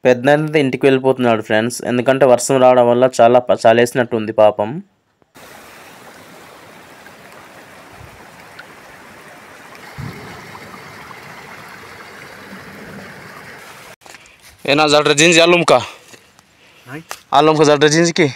పెద్దనైతే ఇంటికి వెళ్ళిపోతున్నాడు ఫ్రెండ్స్. ఎందుకంటే వర్షం రావడం వల్ల చాలా చలేసినట్టు ఉంది పాపం. ఏనా జల్ర జింజి అల్లుంకా అల్లుంకా జల్ర జింజికి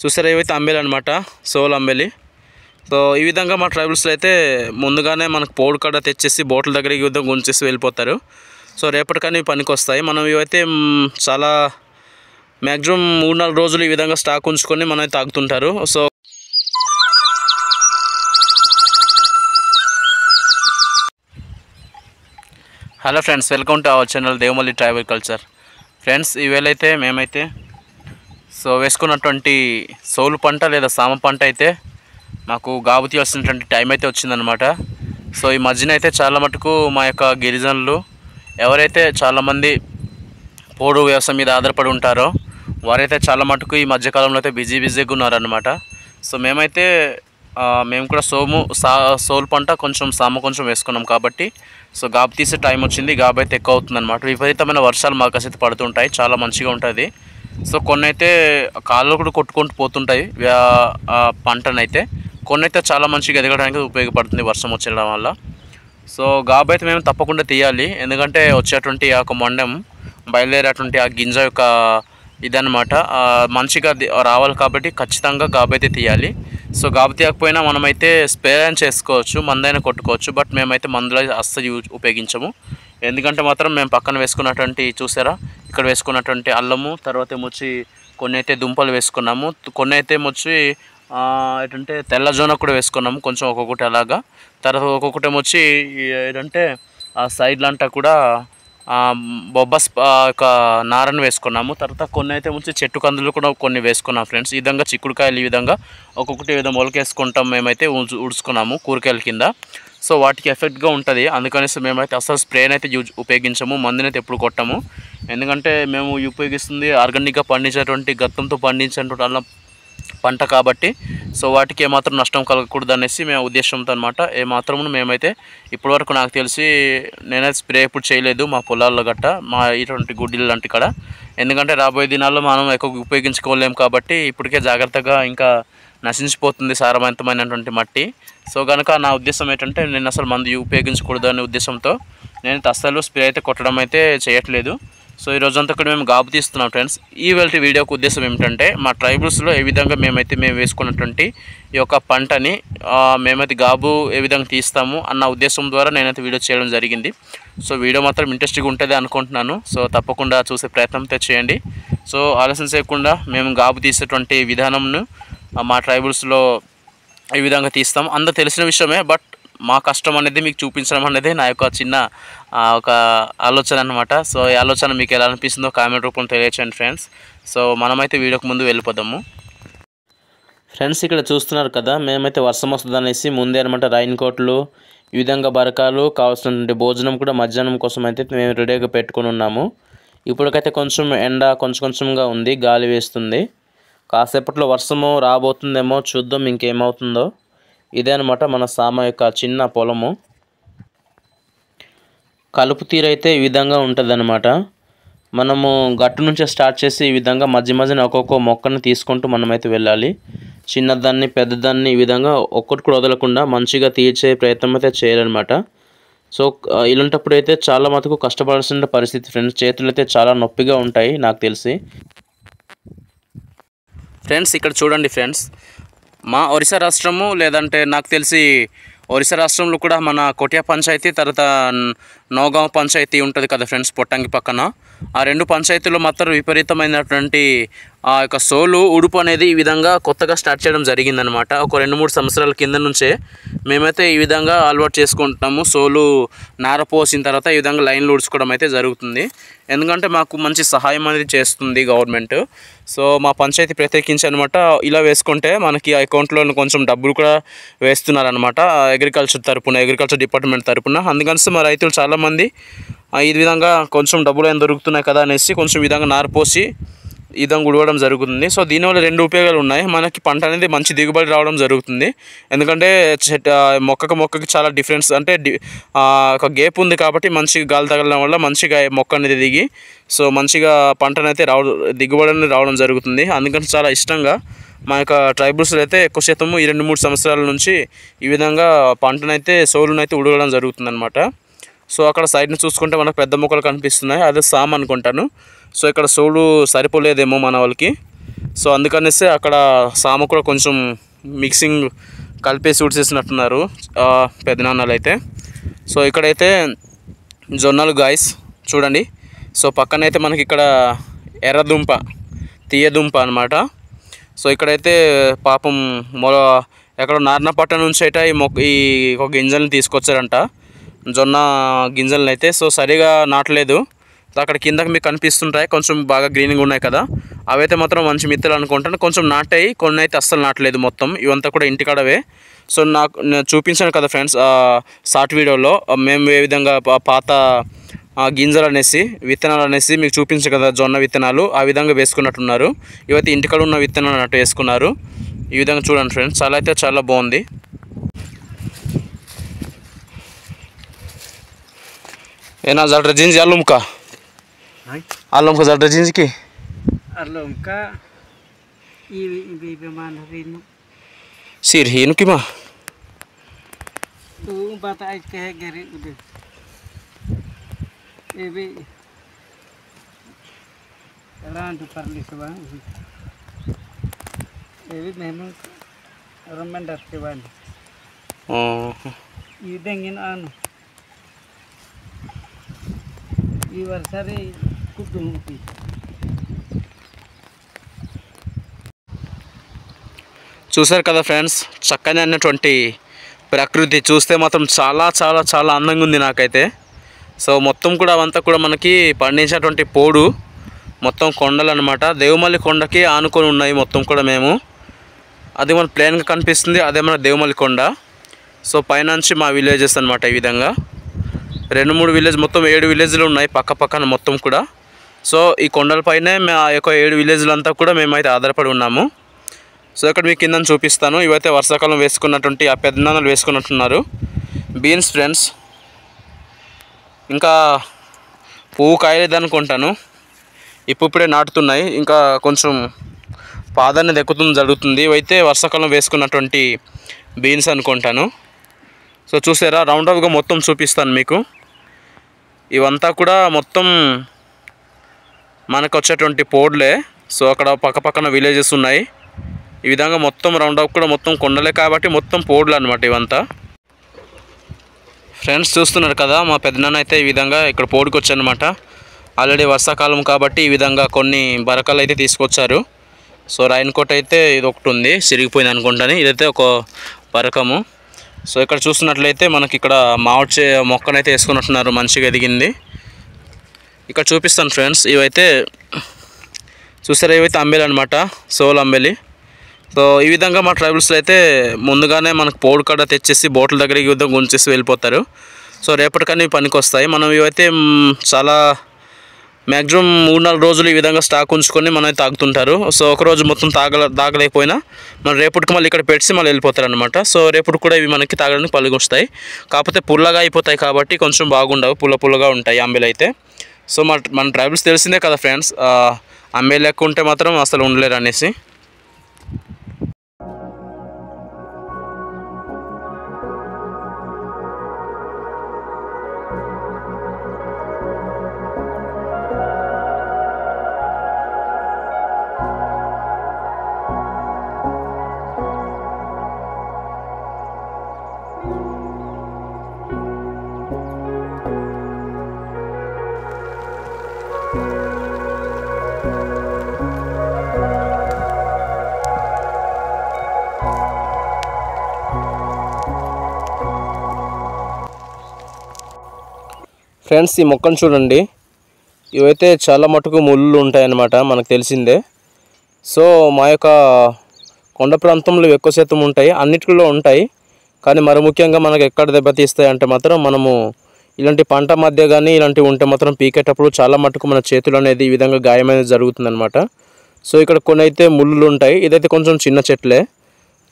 చూసారా, ఇవైతే అంబేలి అనమాట, సోల్ అంబేలి. సో ఈ విధంగా మా ట్రైబల్స్లో అయితే ముందుగానే మనకు పౌడ్ కాడ తెచ్చేసి బోట్ల దగ్గరికి ఈ విధంగా ఉంచేసి వెళ్ళిపోతారు. సో రేపటికని పనికి వస్తాయి. మనం ఇవైతే చాలా మ్యాక్సిమం 3-4 రోజులు ఈ విధంగా స్టాక్ ఉంచుకొని మనం తాగుతుంటారు. So hello friends, welcome to our channel Devamalli tribal culture. Friends, ఈవేళైతే మేమైతే వేసుకున్నటువంటి సోలు పంట లేదా సామ పంట అయితే మాకు గాబు తీయాల్సినటువంటి టైం అయితే వచ్చిందనమాట. సో ఈ మధ్యన అయితే చాలా మటుకు మా యొక్క గిరిజనులు ఎవరైతే చాలామంది పోడు వ్యవసాయం మీద ఆధారపడి ఉంటారో వారైతే చాలా మటుకు ఈ మధ్యకాలంలో అయితే బిజీగా ఉన్నారనమాట. సో మేము కూడా సోలు పంట కొంచెం సామ కొంచెం వేసుకున్నాం కాబట్టి సో గాబు తీసే టైం వచ్చింది. గాబు అయితే ఎక్కువ అవుతుందన్నమాట. విపరీతమైన వర్షాలు మాకు అయితే పడుతుంటాయి, చాలా మంచిగా ఉంటుంది. సో కొన్ని అయితే కాళ్ళు కూడా కొట్టుకుంటూ పోతుంటాయి పంటనైతే, కొన్ని అయితే చాలా మంచిగా ఎదగడానికి ఉపయోగపడుతుంది వర్షం వచ్చేయడం వల్ల. సో గాబు అయితే మేము తప్పకుండా తీయాలి, ఎందుకంటే వచ్చేటువంటి ఆ యొక్క మొండం బయలుదేరేటువంటి ఆ గింజ యొక్క ఇదన్నమాట మంచిగా రావాలి కాబట్టి ఖచ్చితంగా గాబు అయితే తీయాలి. సో గాబు తీయకపోయినా మనమైతే స్ప్రే అయినా చేసుకోవచ్చు, మందైనా కొట్టుకోవచ్చు. బట్ మేమైతే మందులు అస్సలు ఉపయోగించము. ఎందుకంటే మాత్రం మేము పక్కన వేసుకున్నటువంటి చూసారా, ఇక్కడ వేసుకున్నటువంటి అల్లము, తర్వాత ఏమొచ్చి కొన్ని అయితే దుంపలు వేసుకున్నాము, కొన్ని అయితే ఏమొచ్చి ఏంటంటే తెల్లజొన్న కూడా వేసుకున్నాము కొంచెం ఒక్కొక్కటి అలాగా. తర్వాత ఒక్కొక్కటి ఏమొచ్చి ఏంటంటే ఆ సైడ్లంతా కూడా బొబ్బస్ యొక్క నారను వేసుకున్నాము. తర్వాత కొన్ని అయితే ఏమొచ్చి చెట్టు కందులు కూడా కొన్ని వేసుకున్నాం ఫ్రెండ్స్. ఈ విధంగా చిక్కుడుకాయలు ఈ విధంగా ఒక్కొక్కటి విధంగా మొలకేసుకుంటాం, మేమైతే ఉడుచుకున్నాము కూరగాయల కింద. సో వాటికి ఎఫెక్ట్గా ఉంటుంది, అందుకనేసి మేమైతే అసలు స్ప్రేని అయితే ఉపయోగించము, మందునైతే ఎప్పుడు కొట్టము. ఎందుకంటే మేము ఉపయోగిస్తుంది ఆర్గానిక్గా పండించేటువంటి గత్తంతో పండించేటువంటి అల్లం పంట కాబట్టి సో వాటికి ఏమాత్రం నష్టం కలగకూడదు అనేసి మేము ఉద్దేశంతో అనమాట. ఏమాత్రము మేమైతే ఇప్పటివరకు నాకు తెలిసి నేనైతే స్ప్రే ఎప్పుడు చేయలేదు మా పొలాల్లో గట్ట, మా ఇటువంటి గుడ్డిలు లాంటి కాడ. ఎందుకంటే రాబోయే దినాల్లో మనం ఎక్కువ ఉపయోగించుకోలేము కాబట్టి ఇప్పటికే జాగ్రత్తగా ఇంకా నశించిపోతుంది సారవంతమైనటువంటి మట్టి. సో కనుక నా ఉద్దేశం ఏంటంటే నేను అసలు మందు ఉపయోగించకూడదు అనే ఉద్దేశంతో నేను అస్సలు స్ప్రే అయితే కొట్టడం అయితే చేయట్లేదు. సో ఈ రోజంతా కూడా మేము గాబు తీస్తున్నాం ఫ్రెండ్స్. ఈవేళ వీడియోకి ఉద్దేశం ఏమిటంటే మా ట్రైబల్స్లో ఏ విధంగా మేము వేసుకున్నటువంటి ఈ యొక్క పంటని మేమైతే గాబు ఏ విధంగా తీస్తాము అన్న ఉద్దేశం ద్వారా నేనైతే వీడియో చేయడం జరిగింది. సో వీడియో మాత్రం ఇంట్రెస్టింగ్ ఉంటుంది అనుకుంటున్నాను. సో తప్పకుండా చూసే ప్రయత్నం చేయండి. సో ఆలస్యం చేయకుండా మేము గాబు తీసేటువంటి విధానంను మా ట్రైబల్స్లో ఈ విధంగా తీస్తాం. అందరూ తెలిసిన విషయమే, బట్ మా కష్టం అనేది మీకు చూపించడం అనేది నా యొక్క చిన్న ఒక ఆలోచన అనమాట. సో ఈ ఆలోచన మీకు ఎలా అనిపిస్తుందో కామెంట్ రూపంలో తెలియచేయండి ఫ్రెండ్స్. సో మనమైతే వీడియోకి ముందు వెళ్ళిపోదాము. ఫ్రెండ్స్, ఇక్కడ చూస్తున్నారు కదా, మేమైతే వర్షం వస్తుంది అనేసి ముందే అనమాట రైన్ కోట్లు ఈ విధంగా బరకాలు కావాల్సినటువంటి భోజనం కూడా మధ్యాహ్నం కోసం అయితే మేము రెడీగా పెట్టుకొని ఉన్నాము. ఇప్పటికైతే కొంచెం ఎండ కొంచెంగా ఉంది, గాలి వేస్తుంది. కాసేపట్లో వర్షము రాబోతుందేమో, చూద్దాం ఇంకేమవుతుందో. ఇదే అనమాట మన సామ యొక్క చిన్న పొలము. కలుపు తీరైతే ఈ విధంగా ఉంటుంది అనమాట. మనము గట్టు నుంచే స్టార్ట్ చేసి ఈ విధంగా మధ్యన ఒక్కొక్క మొక్కను తీసుకుంటూ మనమైతే వెళ్ళాలి. చిన్నదాన్ని పెద్దదాన్ని ఈ విధంగా ఒక్కటి కూడా వదలకుండా మంచిగా తీర్చే ప్రయత్నం అయితే చేయాలన్నమాట. సో ఇలాంటప్పుడు అయితే చాలా మటుకు కష్టపడాల్సిన పరిస్థితి ఫ్రెండ్స్. చేతులు అయితే చాలా నొప్పిగా ఉంటాయి నాకు తెలిసి. ఫ్రెండ్స్, ఇక్కడ చూడండి ఫ్రెండ్స్, మా ఒరిస్సా రాష్ట్రము లేదంటే నాకు తెలిసి ఒరిస్సా రాష్ట్రంలో కూడా మన కొటియా పంచాయతీ తర్వాత నోగావ్ పంచాయతీ ఉంటుంది కదా ఫ్రెండ్స్, పొట్టంగి పక్కన. ఆ రెండు పంచాయతీలో మాత్రం విపరీతమైనటువంటి ఆ యొక్క సోలు ఉడుపు అనేది ఈ విధంగా కొత్తగా స్టార్ట్ చేయడం జరిగిందనమాట. ఒక 2-3 సంవత్సరాల కింద నుంచే మేమైతే ఈ విధంగా అలవాటు చేసుకుంటున్నాము. సోలు నార పోసిన తర్వాత ఈ విధంగా లైన్లు ఉడుచుకోవడం అయితే జరుగుతుంది. ఎందుకంటే మాకు మంచి సహాయం అనేది చేస్తుంది గవర్నమెంట్. సో మా పంచాయతీ ప్రత్యేకించి అనమాట ఇలా వేసుకుంటే మనకి ఆ అకౌంట్లో కొంచెం డబ్బులు కూడా వేస్తున్నారనమాట అగ్రికల్చర్ డిపార్ట్మెంట్ తరపున. అందుకని మా రైతులు చాలామంది ఈ విధంగా కొంచెం డబ్బులు ఏం దొరుకుతున్నాయి కదా అనేసి కొంచెం ఈ విధంగా నారపోసి ఈ విధంగా ఉడవడం జరుగుతుంది. సో దీనివల్ల 2 ఉపయోగాలు ఉన్నాయి. మనకి పంట అనేది మంచి దిగుబడి రావడం జరుగుతుంది. ఎందుకంటే మొక్కకి చాలా డిఫరెన్స్ అంటే ఒక గేప్ ఉంది కాబట్టి మంచిగా గాలి తగలడం వల్ల మంచిగా మొక్క అనేది దిగి సో మంచిగా పంటనైతే దిగుబడి అనేది రావడం జరుగుతుంది. అందుకని చాలా ఇష్టంగా మా యొక్క ట్రైబల్స్లో అయితే ఎక్కువ శాతం ఈ 2-3 సంవత్సరాల నుంచి ఈ విధంగా పంటనైతే సోలునైతే ఉడవడం జరుగుతుందన్నమాట. సో అక్కడ సైడ్ని చూసుకుంటే మనకు పెద్ద మొక్కలు కనిపిస్తున్నాయి, అదే సామ్ అనుకుంటాను. సో ఇక్కడ సోలు సరిపోలేదేమో మన వాళ్ళకి, సో అందుకనేసి అక్కడ సామ కూడా కొంచెం మిక్సింగ్ కలిపేసి ఉడిసేసినట్టున్నారు పెద్దనాన్నలు అయితే. సో ఇక్కడైతే జొన్నలు గాయస్ చూడండి. సో పక్కనైతే మనకి ఇక్కడ ఎర్రదుంప తీయదుంప అనమాట. సో ఇక్కడైతే పాపం ఎక్కడ నార్నపట్ట నుంచి అయితే ఈ ఒక గింజల్ని తీసుకొచ్చారంట, జొన్న గింజలను అయితే. సో సరిగా నాటలేదు, అక్కడ కిందకి మీకు కనిపిస్తుంటాయి కొంచెం బాగా గ్రీనింగ్ ఉన్నాయి కదా, అవైతే మాత్రం మంచి మిత్తులు అనుకుంటాను. కొంచెం నాటాయి, కొన్ని అయితే అస్సలు నాటలేదు. మొత్తం ఇవంతా కూడా ఇంటికాడవే. సో నేను చూపించాను కదా ఫ్రెండ్స్ షార్ట్ వీడియోలో మేము ఏ విధంగా పాత గింజలు అనేసి విత్తనాలు అనేసి మీకు చూపించాను కదా, జొన్న విత్తనాలు ఆ విధంగా వేసుకున్నట్టున్నారు. ఇవైతే ఇంటికాడ ఉన్న విత్తనాలు అన్నట్టు వేసుకున్నారు. ఈ విధంగా చూడండి ఫ్రెండ్స్, చాలా అయితే చాలా బాగుంది. ఏనా జడ్ర Gingee అల్లుమ్కా అల్లుమ్కా జడ్ర జింజికి అల్లుమ్కా ibi pemanarin sirhin ki mah tu bata ai ke geri udah ibi jalan tu parli sebang ibi memang remendar kewan idengin anu ఈ వర్షారి కుటుంబి చూసారు కదా ఫ్రెండ్స్, చక్కని అన్నటువంటి ప్రకృతి చూస్తే మాత్రం చాలా చాలా చాలా అందంగా ఉంది నాకైతే. సో మొత్తం కూడా అవంతా కూడా మనకి పండించినటువంటి పోడు మొత్తం కొండలు అనమాట. దేవమల్లి కొండకి ఆనుకొని ఉన్నాయి మొత్తం కూడా మేము. అది మన ప్లేన్గా కనిపిస్తుంది, అదే మన దేవమల్లి కొండ. సో పైనుంచి మా విలేజెస్ అనమాట. ఈ విధంగా 2-3 విలేజ్ మొత్తం 7 విలేజ్లు ఉన్నాయి పక్క పక్కన మొత్తం కూడా. సో ఈ కొండలపైనే మా యొక్క 7 విలేజ్లు అంతా కూడా మేమైతే ఆధారపడి ఉన్నాము. సో ఇక్కడ మీకు కింద చూపిస్తాను. ఇవైతే వర్షాకాలం వేసుకున్నటువంటి ఆ పెద్దనాన్నలు వేసుకున్నట్టున్నారు బీన్స్ ఫ్రెండ్స్. ఇంకా పువ్వు కాయలేదనుకుంటాను, ఇప్పుడే నాటుతున్నాయి, ఇంకా కొంచెం పాదాన్ని దక్కుతుంది జరుగుతుంది. ఇవైతే వర్షాకాలం వేసుకున్నటువంటి బీన్స్ అనుకుంటాను. సో చూసారా, రౌండప్గా మొత్తం చూపిస్తాను మీకు. ఇవంతా కూడా మొత్తం మనకు వచ్చేటువంటి పోడ్లే. సో అక్కడ పక్క పక్కన విలేజెస్ ఉన్నాయి. ఈ విధంగా మొత్తం రౌండప్ కూడా మొత్తం కొండలే కాబట్టి మొత్తం పోడ్లు అనమాట ఇవంతా. ఫ్రెండ్స్ చూస్తున్నారు కదా, మా పెద్దనాన్న అయితే ఈ విధంగా ఇక్కడ పోడుకు వచ్చానమాట. ఆల్రెడీ వర్షాకాలం కాబట్టి ఈ విధంగా కొన్ని బరకలు అయితే తీసుకొచ్చారు. సో రైన్ కోట్ అయితే ఇది ఒకటి ఉంది, చిరిగిపోయింది అనుకుంటాను. ఇదైతే ఒక బరకము. సో ఇక్కడ చూస్తున్నట్లయితే మనకి ఇక్కడ మామిడి మొక్కనైతే వేసుకున్నట్టున్నారు, మంచిగా ఎదిగింది. ఇక్కడ చూపిస్తాను ఫ్రెండ్స్, ఇవైతే చూసారా, ఇవైతే అంబేలి అనమాట, సోల్ అంబేలి. సో ఈ విధంగా మా ట్రైబల్స్లో అయితే ముందుగానే మనకు పోడు కడ తెచ్చేసి బోట్ల దగ్గరికి ఈ విధంగా ఉంచేసి వెళ్ళిపోతారు. సో రేపటికన్నీ పనికి వస్తాయి. మనం ఇవైతే చాలా మ్యాక్సిమం 3-4 రోజులు ఈ విధంగా స్టాక్ ఉంచుకొని మనం తాగుతుంటారు. సో ఒకరోజు మొత్తం తాగలేకపోయినా మనం రేపటికి మళ్ళీ ఇక్కడ పెట్టి మళ్ళీ వెళ్ళిపోతారు అనమాట. సో రేపటి కూడా ఇవి మనకి తాగడానికి పలికి వస్తాయి. కాకపోతే పుల్లగా అయిపోతాయి కాబట్టి కొంచెం బాగుండవు, పుల్లగా ఉంటాయి అంబేలు అయితే. సో మన ట్రైబల్స్ తెలిసిందే కదా ఫ్రెండ్స్, అంబేలు ఎక్కువ ఉంటే మాత్రం అసలు ఉండలేరు అనేసి. ఫ్రెండ్స్ ఈ మొక్కను చూడండి, ఇవైతే చాలా మటుకు ముళ్ళు ఉంటాయన్నమాట, మనకు తెలిసిందే. సో మా యొక్క కొండ ప్రాంతంలో ఎక్కువ శాతం ఉంటాయి, అన్నిటిలో ఉంటాయి. కానీ మరి ముఖ్యంగా మనకు ఎక్కడ దెబ్బతీస్తాయి అంటే మాత్రం మనము ఇలాంటి పంట మధ్య కానీ ఇలాంటివి ఉంటే మాత్రం పీకేటప్పుడు చాలా మటుకు మన చేతులు అనేది ఈ విధంగా గాయమైనది జరుగుతుందన్నమాట. సో ఇక్కడ కొన్ని అయితే ముళ్ళు ఉంటాయి. ఇదైతే కొంచెం చిన్న చెట్లే.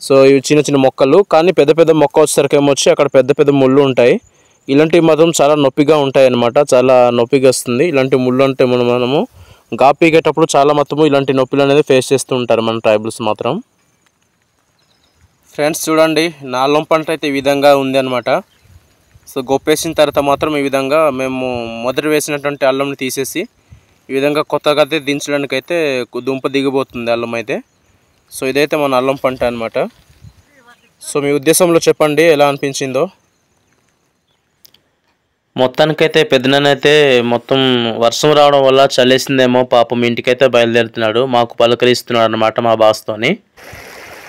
సో ఇవి చిన్న చిన్న మొక్కలు, కానీ పెద్ద పెద్ద మొక్క వచ్చేసరికి ఏమొచ్చి అక్కడ పెద్ద పెద్ద ముళ్ళు ఉంటాయి. ఇలాంటివి మాత్రం చాలా నొప్పిగా ఉంటాయి అన్నమాట. చాలా నొప్పిగా వస్తుంది ఇలాంటి ముళ్ళు అంటే. మనము గా పీకేటప్పుడు చాలా మొత్తము ఇలాంటి నొప్పులు అనేది ఫేస్ చేస్తూ ఉంటారు మన ట్రైబల్స్ మాత్రం. ఫ్రెండ్స్ చూడండి, నా అల్లం పంట అయితే ఈ విధంగా ఉంది అనమాట. సో గొప్పేసిన తర్వాత మాత్రం ఈ విధంగా మేము మొదటి వేసినటువంటి అల్లంని తీసేసి ఈ విధంగా కొత్తగా అయితే దించడానికి అయితే దుంప దిగిపోతుంది అల్లం అయితే. సో ఇదైతే మన అల్లం పంట అనమాట. సో మీ ఉద్దేశంలో చెప్పండి ఎలా అనిపించిందో. మొత్తానికైతే పెద్దనైతే మొత్తం వర్షం రావడం వల్ల చల్లేసిందేమో పాపం ఇంటికైతే బయలుదేరుతున్నాడు. మాకు పలకరిస్తున్నాడు అన్నమాట మా బాస్తోని.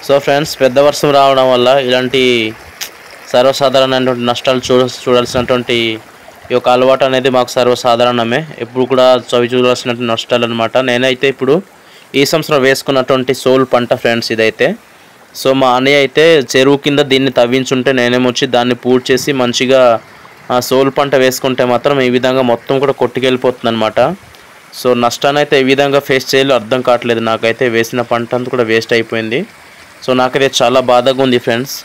సో ఫ్రెండ్స్, పెద్ద వర్షం రావడం వల్ల ఇలాంటి సర్వసాధారణమైనటువంటి నష్టాలు చూడాల్సినటువంటి ఈ యొక్క అలవాటు అనేది మాకు సర్వసాధారణమే. ఎప్పుడు కూడా చవి చూడాల్సినటువంటి నష్టాలు అనమాట. నేనైతే ఇప్పుడు ఈ సంవత్సరం వేసుకున్నటువంటి సోల్ పంట ఫ్రెండ్స్ ఇదైతే. సో మా అన్నయ్య అయితే చెరువు కింద దీన్ని తవ్వించుంటే నేనేమొచ్చి దాన్ని పూర్తి చేసి మంచిగా సోల్ పంట వేసుకుంటే మాత్రం ఈ విధంగా మొత్తం కూడా కొట్టుకెళ్ళిపోతుంది అనమాట. సో నష్టాన్ని అయితే ఏ విధంగా ఫేస్ చేయాలో అర్థం కావట్లేదు నాకైతే. వేసిన పంట అంతా కూడా వేస్ట్ అయిపోయింది. సో నాకైతే చాలా బాధగా ఉంది ఫ్రెండ్స్.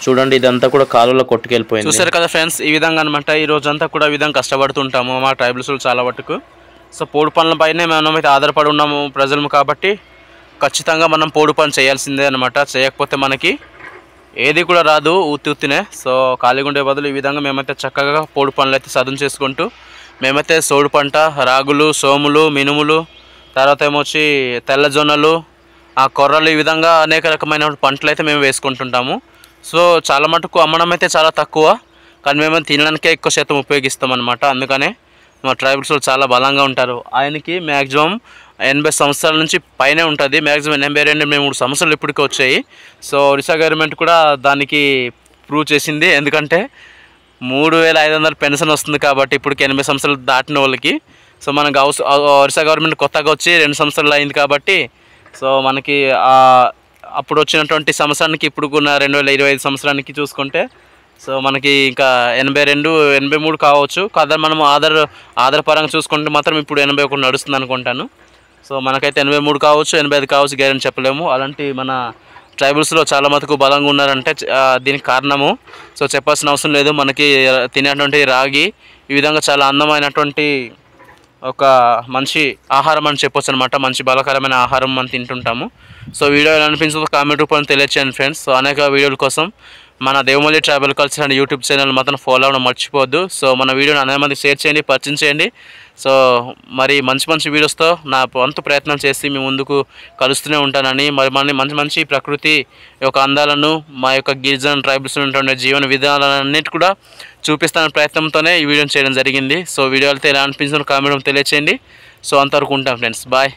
చూడండి, ఇదంతా కూడా కాలువలో కొట్టుకెళ్ళిపోయింది. చూసారు కదా ఫ్రెండ్స్, ఈ విధంగా అనమాట. ఈ రోజంతా కూడా ఈ విధంగా కష్టపడుతుంటాము మా ట్రైబల్స్ చాలా మటుకు. సో పోడు పనులపైనే మనమైతే ఆధారపడి ఉన్నాము ప్రజలు కాబట్టి ఖచ్చితంగా మనం పోడు పని చేయాల్సిందే అనమాట. చేయకపోతే మనకి ఏది కూడా రాదు, ఉత్తినే. సో ఖాళీగా ఉండే బదులు ఈ విధంగా మేమైతే చక్కగా పోడు పనులు అయితే సదును చేసుకుంటూ మేమైతే సోడు పంట, రాగులు, సోములు, మినుములు, తర్వాత ఏమొచ్చి తెల్లజొన్నలు, ఆ కొర్రలు, ఈ విధంగా అనేక రకమైన పంటలు అయితే మేము వేసుకుంటుంటాము. సో చాలా మటుకు అమ్మడం అయితే చాలా తక్కువ, కానీ మేము తినడానికే ఎక్కువ శాతం ఉపయోగిస్తాం అనమాట. అందుకనే మా ట్రైబల్స్ చాలా బలంగా ఉంటారు. ఆయనకి మ్యాక్సిమం 80 సంవత్సరాల నుంచి పైనే ఉంటుంది. మ్యాక్సిమం 82-83 సంవత్సరాలు ఇప్పటికే వచ్చాయి. సో ఒరిస్సా గవర్నమెంట్ కూడా దానికి ప్రూవ్ చేసింది. ఎందుకంటే 3500 పెన్షన్ వస్తుంది కాబట్టి ఇప్పటికి 80 సంవత్సరాలు దాటిన వాళ్ళకి. సో మనకు ఒరిస్సా గవర్నమెంట్ కొత్తగా వచ్చి 2 సంవత్సరాలు అయింది కాబట్టి సో మనకి అప్పుడు వచ్చినటువంటి సంవత్సరానికి ఇప్పుడున్న 2025 సంవత్సరానికి చూసుకుంటే సో మనకి ఇంకా 82-83 కావచ్చు. కాదా మనం ఆధార్ పరంగా చూసుకుంటే మాత్రం ఇప్పుడు 81 నడుస్తుంది అనుకుంటాను. సో మనకైతే 83 కావచ్చు, 85 కావచ్చు, గ్యారెంటీ చెప్పలేము. అలాంటి మన ట్రైబల్స్లో చాలా మటుకు బలంగా ఉన్నారంటే దీనికి కారణము సో చెప్పాల్సిన అవసరం లేదు. మనకి తినేటువంటి రాగి ఈ విధంగా చాలా అందమైనటువంటి ఒక మంచి ఆహారం అని చెప్పొచ్చు అనమాట. మంచి బలకరమైన ఆహారం మనం తింటుంటాము. సో వీడియో ఎలా అనిపించిందో కామెంట్ రూపంలో తెలియచేయండి ఫ్రెండ్స్. సో అనేక వీడియోల కోసం మన Devamalli tribal culture and YouTube channel మాత్రం ఫాలో అవ్వడం మర్చిపోవద్దు. సో మన వీడియోని అనేక మంది షేర్ చేయండి, పరిచయం చేయండి. సో మరి మంచి వీడియోస్తో నా వంతు ప్రయత్నం చేసి మీ ముందుకు కలుస్తూనే ఉంటానని, మరి మన మంచి ప్రకృతి యొక్క అందాలను, మా యొక్క గిరిజన ట్రైబల్స్ ఉన్నటువంటి జీవన విధానాలన్నిటి కూడా చూపిస్తాన ప్రయత్నంతోనే ఈ వీడియోని చేయడం జరిగింది. సో వీడియో అయితే ఎలా అనిపించిందో కామెంట్ తెలియచేయండి. సో అంతవరకు ఉంటాం ఫ్రెండ్స్, బాయ్.